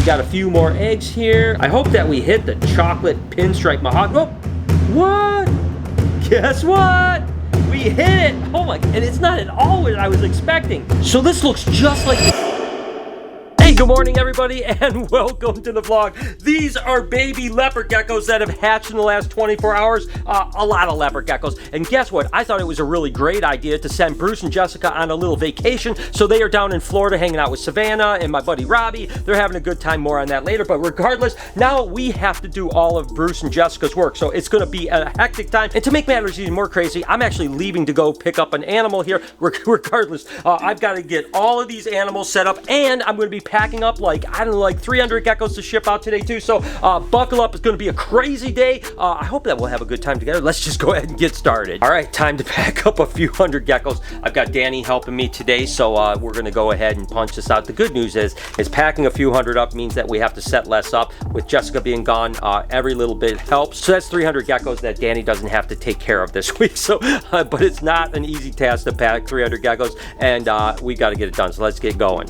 got a few more eggs here. I hope that we hit the chocolate pinstripe mahogany. Oh, what? Guess what? We hit it. Oh my, and it's not at all what I was expecting. So this looks just like Hey, good morning everybody, and welcome to the vlog. These are baby leopard geckos that have hatched in the last 24 hours. A lot of leopard geckos. And guess what? I thought it was a really great idea to send Bruce and Jessica on a little vacation. So they are down in Florida hanging out with Savannah and my buddy Robbie. They're having a good time. More on that later. But regardless, now we have to do all of Bruce and Jessica's work. So it's going to be a hectic time. And to make matters even more crazy, I'm actually leaving to go pick up an animal here. Regardless, I've got to get all of these animals set up, and I'm going to be packing up like, I don't know, like 300 geckos to ship out today too. So buckle up. It's going to be a crazy day. I hope that we'll have a good time together. Let's just go ahead and get started. All right, time to pack up a few hundred geckos. I've got Danny helping me today, so we're going to go ahead and punch this out. The good news is packing a few hundred up means that we have to set less up. With Jessica being gone, every little bit helps. So that's 300 geckos that Danny doesn't have to take care of this week. So, but it's not an easy task to pack 300 geckos, and we got to get it done. So let's get going.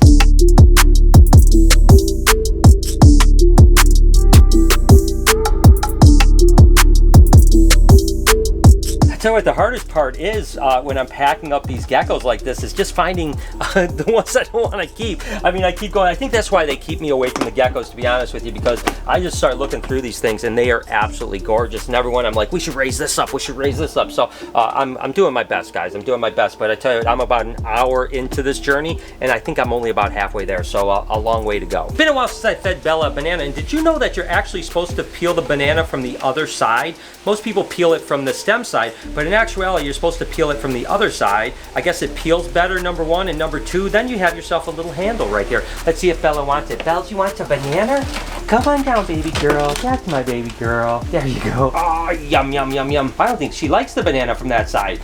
Tell you what, the hardest part is when I'm packing up these geckos like this is just finding the ones I don't want to keep. I mean, I keep going. I think that's why they keep me away from the geckos, to be honest with you, because I just start looking through these things and they are absolutely gorgeous. And everyone, I'm like, we should raise this up. We should raise this up. So I'm doing my best, guys. I'm doing my best. But I tell you what, I'm about an hour into this journey, and I think I'm only about halfway there. So a long way to go. It's been a while since I fed Bella a banana. And did you know that you're actually supposed to peel the banana from the other side? Most people peel it from the stem side, but in actuality, you're supposed to peel it from the other side. I guess it peels better, number one, and number two, then you have yourself a little handle right here. Let's see if Bella wants it. Bells, you want a banana? Come on down, baby girl. That's my baby girl. There you go. Oh, yum, yum, yum, yum. I don't think she likes the banana from that side.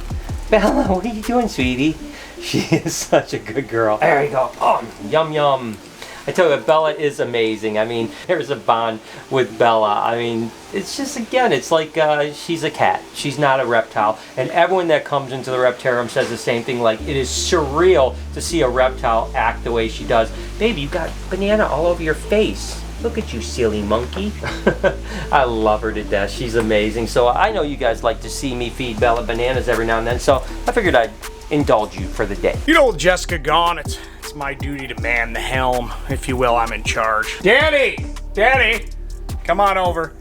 Bella, what are you doing, sweetie? She is such a good girl. There you go. Oh, yum, yum. I tell you what, Bella is amazing. I mean, there's a bond with Bella. I mean, it's just, again, it's like she's a cat. She's not a reptile. And everyone that comes into the reptarium says the same thing. Like, it is surreal to see a reptile act the way she does. Baby, you got banana all over your face. Look at you, silly monkey. I love her to death. She's amazing. So I know you guys like to see me feed Bella bananas every now and then. So I figured I'd indulge you for the day. You know, with Jessica gone, it's my duty to man the helm, if you will. I'm in charge. Danny, come on over.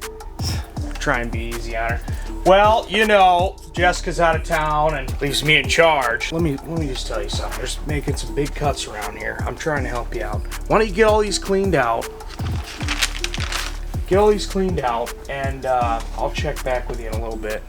Try and be easy on her. Well, you know, Jessica's out of town and leaves me in charge. Let me just tell you something. There's making some big cuts around here. I'm trying to help you out. Why don't you get all these cleaned out? Get all these cleaned out, and I'll check back with you in a little bit.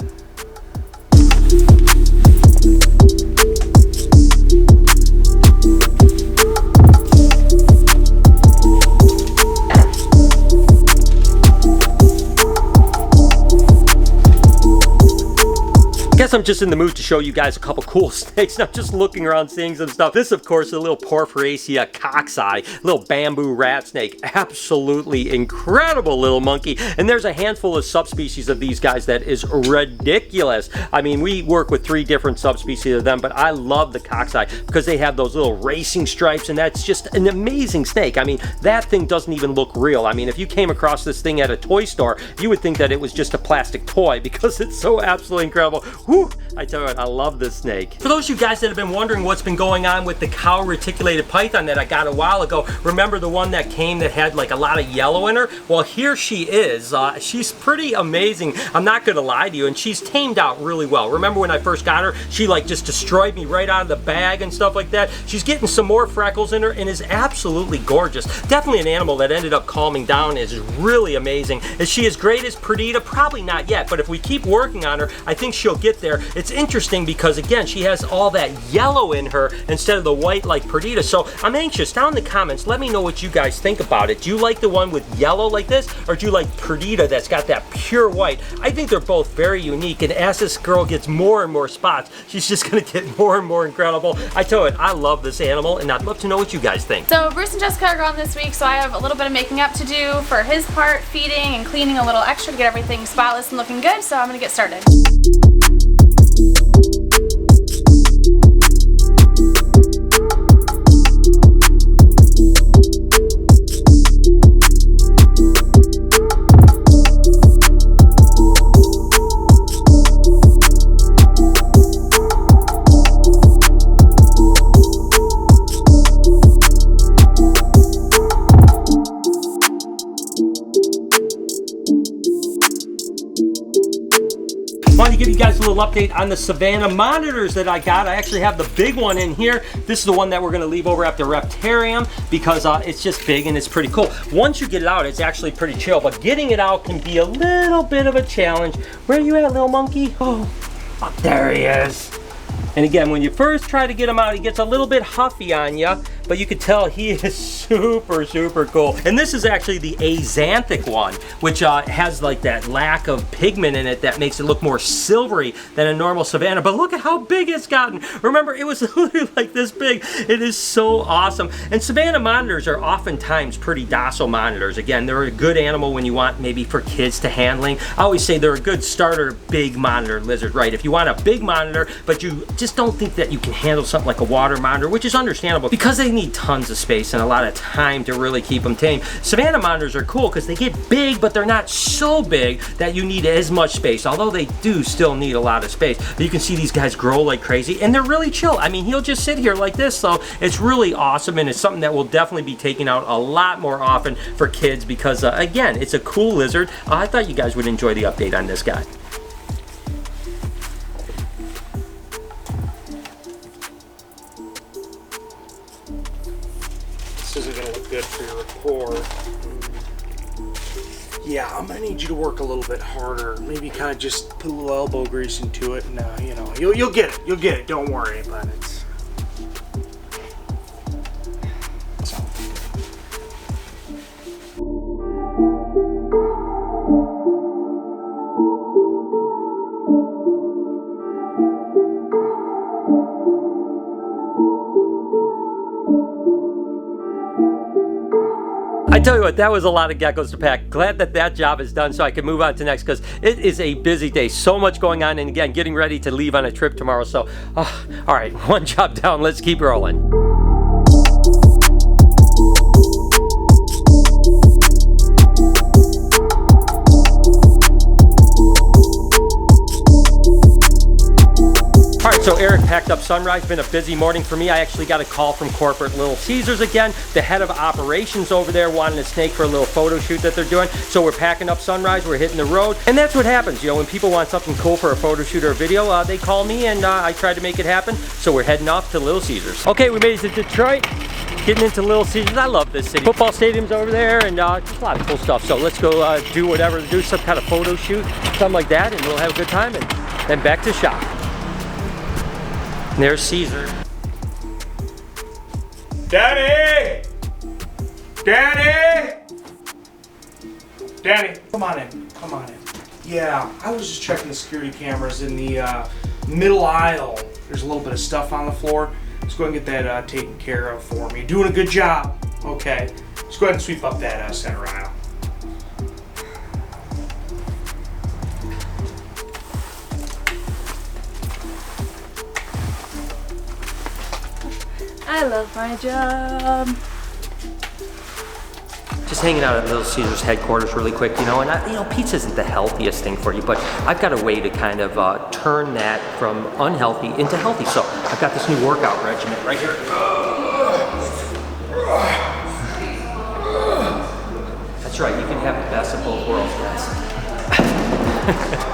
Guess I'm just in the mood to show you guys a couple cool snakes. I'm just looking around seeing some stuff. This, of course, is a little Porphyracea coxeye, little bamboo rat snake. Absolutely incredible little monkey. And there's a handful of subspecies of these guys that is ridiculous. I mean, we work with 3 different subspecies of them, but I love the coxeye because they have those little racing stripes, and that's just an amazing snake. I mean, that thing doesn't even look real. I mean, if you came across this thing at a toy store, you would think that it was just a plastic toy because it's so absolutely incredible. Whew, I tell you what, I love this snake. For those of you guys that have been wondering what's been going on with the Cow Reticulated Python that I got a while ago, remember the one that came that had like a lot of yellow in her? Well, here she is. She's pretty amazing. I'm not gonna lie to you, and she's tamed out really well. Remember when I first got her, she like just destroyed me right out of the bag and stuff like that. She's getting some more freckles in her and is absolutely gorgeous. Definitely an animal that ended up calming down, is really amazing. Is she as great as Perdita? Probably not yet, but if we keep working on her, I think she'll get there. It's interesting because, again, she has all that yellow in her instead of the white like Perdita. So I'm anxious. Down in the comments, let me know what you guys think about it. Do you like the one with yellow like this, or do you like Perdita that's got that pure white? I think they're both very unique, and as this girl gets more and more spots, she's just going to get more and more incredible. I tell you, I love this animal, and I'd love to know what you guys think. So Bruce and Jessica are gone this week, so I have a little bit of making up to do for his part, feeding and cleaning a little extra to get everything spotless and looking good, so I'm going to get started. little update on the Savannah Monitors that I got. I actually have the big one in here. This is the one that we're gonna leave over at the Reptarium because it's just big and it's pretty cool. Once you get it out, it's actually pretty chill, but getting it out can be a little bit of a challenge. Where are you at, little monkey? Oh, there he is. And again, when you first try to get him out, he gets a little bit huffy on you, but you can tell he is super, super cool. And this is actually the axanthic one, which has like that lack of pigment in it that makes it look more silvery than a normal Savannah. But look at how big it's gotten. Remember, it was literally like this big. It is so awesome. And Savannah monitors are oftentimes pretty docile monitors. Again, they're a good animal when you want maybe for kids to handling. I always say they're a good starter big monitor lizard, right? If you want a big monitor, but you just don't think that you can handle something like a water monitor, which is understandable because they need tons of space and a lot of time to really keep them tame. Savannah monitors are cool because they get big, but they're not so big that you need as much space, although they do still need a lot of space. But you can see these guys grow like crazy and they're really chill. I mean, he'll just sit here like this, so it's really awesome, and it's something that will definitely be taken out a lot more often for kids because, again, it's a cool lizard. I thought you guys would enjoy the update on this guy. This isn't gonna look good for your report. Yeah, I'm gonna need you to work a little bit harder. Maybe kind of just put a little elbow grease into it, and you know, you'll get it. You'll get it. Don't worry about it. I tell you what, that was a lot of geckos to pack. Glad that that job is done so I can move on to next because it is a busy day. So much going on, and again, getting ready to leave on a trip tomorrow. So, all right, one job down. Let's keep rolling. All right, so Eric packed up Sunrise. Been a busy morning for me. I actually got a call from corporate Little Caesars again. The head of operations over there wanted a snake for a little photo shoot that they're doing. So we're packing up Sunrise. We're hitting the road. And that's what happens. You know, when people want something cool for a photo shoot or a video, they call me and I try to make it happen. So we're heading off to Little Caesars. Okay, we made it to Detroit. Getting into Little Caesars. I love this city. Football stadium's over there and just a lot of cool stuff. So let's go do whatever, do some kind of photo shoot, something like that, and we'll have a good time and then back to shop. And there's Caesar. Daddy! Daddy! Daddy, come on in. Come on in. Yeah, I was just checking the security cameras in the middle aisle. There's a little bit of stuff on the floor. Let's go ahead and get that taken care of for me. Doing a good job. Okay. Let's go ahead and sweep up that center aisle. I love my job. Just hanging out at Little Caesars headquarters really quick, you know, and you know, pizza isn't the healthiest thing for you, but I've got a way to kind of turn that from unhealthy into healthy. So I've got this new workout regimen right here. That's right, you can have the best of both worlds, guys.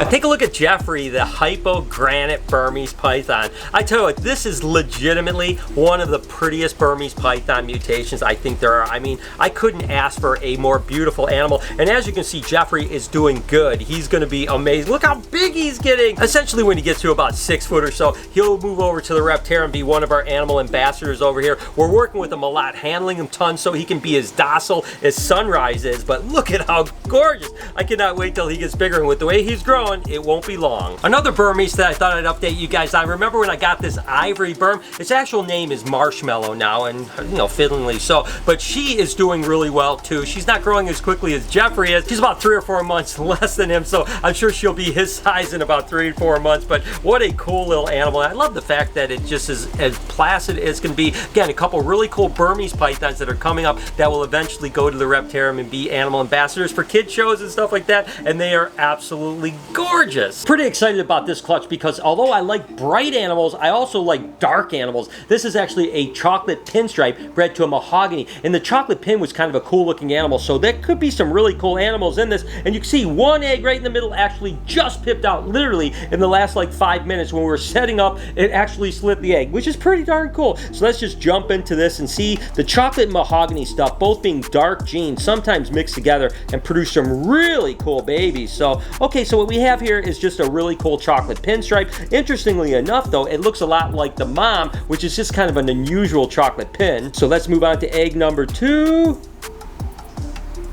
Take a look at Jeffrey, the hypogranite Burmese Python. I tell you what, this is legitimately one of the prettiest Burmese Python mutations I think there are. I mean, I couldn't ask for a more beautiful animal. And as you can see, Jeffrey is doing good. He's gonna be amazing. Look how big he's getting. Essentially, when he gets to about 6 foot or so, he'll move over to the Reptarium and be one of our animal ambassadors over here. We're working with him a lot, handling him tons so he can be as docile as Sunrise is. But look at how gorgeous. I cannot wait till he gets bigger, and with the way he's growing, it won't be long. Another Burmese that I thought I'd update you guys on. Remember when I got this ivory Burm? Its actual name is Marshmallow now, and you know, fittingly so. But she is doing really well too. She's not growing as quickly as Jeffrey is. She's about 3 or 4 months less than him, so I'm sure she'll be his size in about 3 or 4 months. But what a cool little animal. I love the fact that it just is as placid as can be. Again, a couple really cool Burmese pythons that are coming up that will eventually go to the Reptarium and be animal ambassadors for kid shows and stuff like that, and they are absolutely gorgeous. Pretty excited about this clutch because although I like bright animals, I also like dark animals. This is actually a chocolate pinstripe bred to a mahogany, and the chocolate pin was kind of a cool looking animal, so there could be some really cool animals in this. And you can see one egg right in the middle actually just pipped out literally in the last like 5 minutes when we were setting up. It actually slit the egg, which is pretty darn cool. So let's just jump into this and see the chocolate and mahogany stuff, both being dark genes, sometimes mixed together and produce some really cool babies. So, okay, so what we have here is just a really cool chocolate pinstripe. Interestingly enough, though, it looks a lot like the mom, which is just kind of an unusual chocolate pin. So let's move on to egg number 2.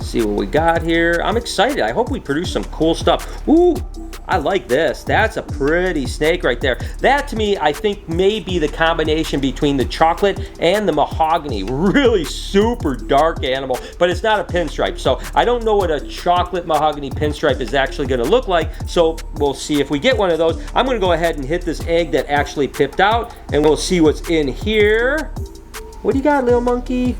See what we got here. I'm excited. I hope we produce some cool stuff. Ooh, I like this. That's a pretty snake right there. That to me, I think may be the combination between the chocolate and the mahogany. Really super dark animal, but it's not a pinstripe. So I don't know what a chocolate mahogany pinstripe is actually going to look like. So we'll see if we get one of those. I'm going to go ahead and hit this egg that actually pipped out, and we'll see what's in here. What do you got, little monkey?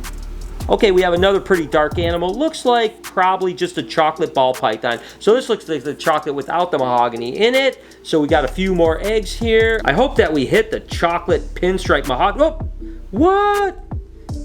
Okay, we have another pretty dark animal. Looks like probably just a chocolate ball python. So this looks like the chocolate without the mahogany in it. So we got a few more eggs here. I hope that we hit the chocolate pinstripe mahogany. Oh, what?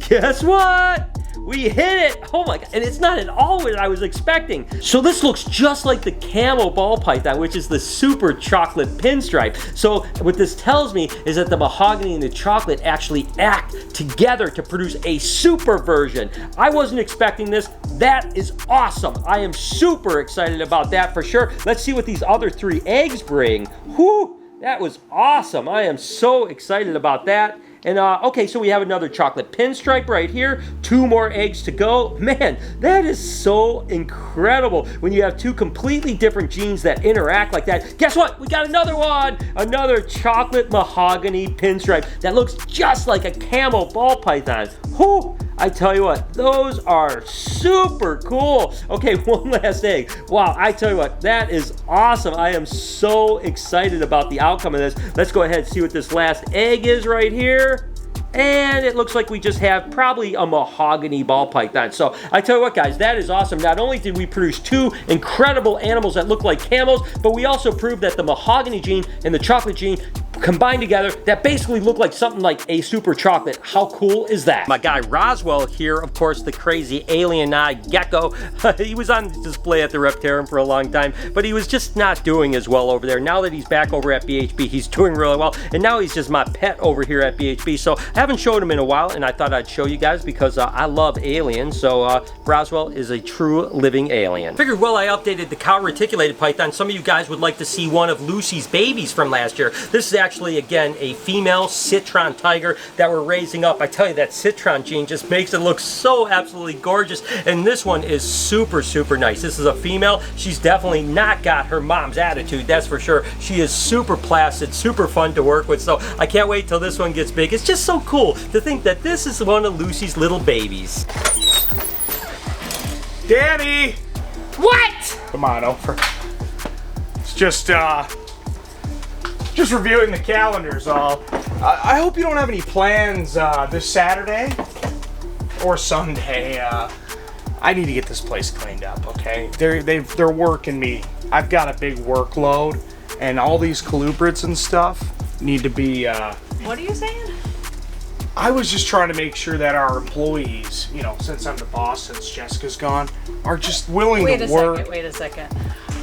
Guess what? We hit it! Oh my god, and it's not at all what I was expecting. So this looks just like the camel ball python, which is the super chocolate pinstripe. So what this tells me is that the mahogany and the chocolate actually act together to produce a super version. I wasn't expecting this. That is awesome. I am super excited about that for sure. Let's see what these other 3 eggs bring. Whew, that was awesome. I am so excited about that. And okay, so we have another chocolate pinstripe right here. 2 more eggs to go. Man, that is so incredible when you have 2 completely different genes that interact like that. Guess what? We got another one. Another chocolate mahogany pinstripe that looks just like a camel ball python. Whew, I tell you what, those are super cool. Okay, one last egg. Wow, I tell you what, that is awesome. I am so excited about the outcome of this. Let's go ahead and see what this last egg is right here. And it looks like we just have probably a mahogany ball python. So I tell you what, guys, that is awesome. Not only did we produce 2 incredible animals that look like camels, but we also proved that the mahogany gene and the chocolate gene combined together that basically look like something like a super chocolate. How cool is that? My guy Roswell here, of course, the crazy alien-eyed gecko. He was on display at the Reptarium for a long time, but he was just not doing as well over there. Now that he's back over at BHB, he's doing really well, and now he's just my pet over here at BHB. So I haven't showed him in a while, and I thought I'd show you guys because I love aliens. So Roswell is a true living alien. Figured while I updated the Cow Reticulated Python, some of you guys would like to see one of Lucy's babies from last year. This is actually, again, a female citron tiger that we're raising up. I tell you, that citron gene just makes it look so absolutely gorgeous, and this one is super, super nice. This is a female. She's definitely not got her mom's attitude, that's for sure. She is super placid, super fun to work with, so I can't wait till this one gets big. It's just so cool to think that this is one of Lucy's little babies. Danny! What? Come on over. It's just reviewing the calendars. I hope you don't have any plans this Saturday or Sunday. I need to get this place cleaned up, okay? They're working me. I've got a big workload, and all these colubrids and stuff need to be... What are you saying? I was just trying to make sure that our employees, you know, since I'm the boss, since Jessica's gone, are just willing to work. Wait a second.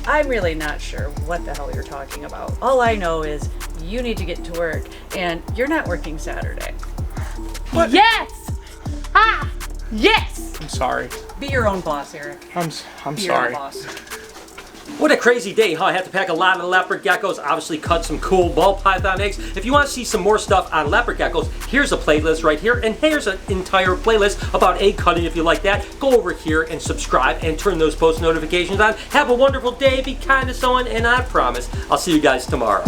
I'm really not sure what the hell you're talking about. All I know is you need to get to work, and you're not working Saturday. What? Yes! Ah! Yes! I'm sorry. Be your own boss, Eric. I'm Be your sorry. own boss. What a crazy day, huh? I had to pack a lot of leopard geckos, obviously cut some cool ball python eggs. If you want to see some more stuff on leopard geckos, here's a playlist right here, and here's an entire playlist about egg cutting if you like that. Go over here and subscribe and turn those post notifications on. Have a wonderful day, be kind to someone, and I promise I'll see you guys tomorrow.